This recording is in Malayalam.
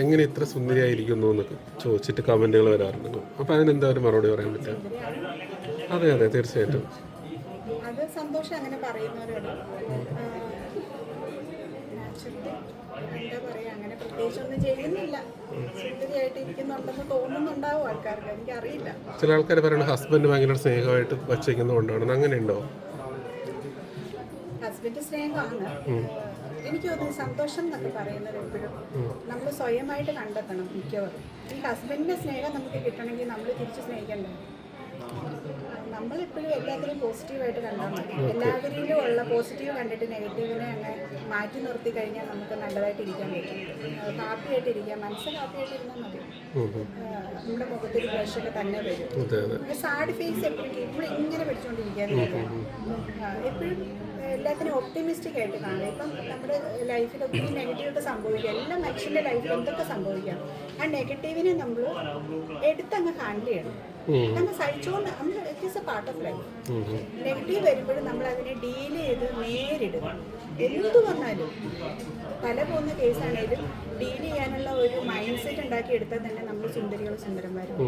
എങ്ങനെ ഇത്ര സുന്ദരിയായിരിക്കുന്നു എന്നൊക്കെ ചോദിച്ചിട്ട് കമൻറ്റുകൾ വരാറുണ്ട്. അപ്പോൾ അതിനെന്താ ഒരു മറുപടി പറയാൻ പറ്റുക? അതെ അതെ തീർച്ചയായിട്ടും. അത് സന്തോഷം അങ്ങനെ പറയുന്നവരോട്. നാച്ചുറലി എന്താ പറയുക, അങ്ങനെ പ്രത്യേകിച്ചൊന്നും ചെയ്യുന്നില്ല. സുന്ദരിയായിട്ട് ഇരിക്കുന്നുണ്ടെന്ന് തോന്നുന്നുണ്ടാവും ആൾക്കാർക്ക്, എനിക്കറിയില്ല. ചില ആൾക്കാർ പറയുന്നത് ഹസ്ബൻഡ് ഭയങ്കര സ്നേഹമായിട്ട് വച്ചേക്കുന്നതുകൊണ്ടാണ്, അങ്ങനെ ഉണ്ടോ? ഹസ്ബൻഡ് സ്നേഹമാണ്. എനിക്ക് തോന്നുന്നു സന്തോഷം എന്നൊക്കെ പറയുന്നത് എപ്പോഴും നമ്മൾ സ്വയമായിട്ട് കണ്ടെത്തണം മിക്കവാറും. ഈ ഹസ്ബൻഡിൻ്റെ സ്നേഹം നമുക്ക് കിട്ടണമെങ്കിൽ നമ്മൾ തിരിച്ച് സ്നേഹിക്കണ്ടേ? നമ്മളെപ്പോഴും എല്ലാത്തിനും പോസിറ്റീവായിട്ട് കണ്ടാൽ മതി. എല്ലാവരിലും ഉള്ള പോസിറ്റീവ് കണ്ടിട്ട് നെഗറ്റീവിനെ അങ്ങനെ മാറ്റി നിർത്തി കഴിഞ്ഞാൽ നമുക്ക് നല്ലതായിട്ട് ഇരിക്കാൻ പറ്റും. ഹാപ്പിയായിട്ടിരിക്കാം, മനസ്സ് ഹാപ്പിയായിട്ടിരുന്നാൽ മതി. നമ്മുടെ മുഖത്തൊരു ബ്ലഷൊക്കെ തന്നെ വരും. സാഡ് ഫേസ് എപ്പോഴും ഇങ്ങനെ പഠിച്ചുകൊണ്ടിരിക്കാതെ എപ്പോഴും എല്ലാത്തിനും ഒപ്റ്റിമിസ്റ്റിക് ആയിട്ട് കാണുക. ഇപ്പം നമ്മുടെ ലൈഫിൽ ഒത്തിരി നെഗറ്റീവൊക്കെ സംഭവിക്കുക, എല്ലാ മനുഷ്യൻ്റെ ലൈഫിൽ എന്തൊക്കെ സംഭവിക്കാം. ആ നെഗറ്റീവിനെ നമ്മൾ എടുത്തങ്ങ് ഹാൻഡിൽ ചെയ്യണം. അങ്ങ് സഹിച്ചുകൊണ്ട് നമ്മൾ it is A part of life. Negative വരുമ്പോഴും നമ്മൾ അതിനെ ഡീൽ ചെയ്ത് നേരിടുക. എന്തു വന്നാലും തല പോകുന്ന കേസാണേലും ഡീൽ ചെയ്യാനുള്ള ഒരു മൈൻഡ് സെറ്റ് ഉണ്ടാക്കി എടുത്താൽ തന്നെ നമ്മൾ സുന്ദരികളും സുന്ദരന്മാരും.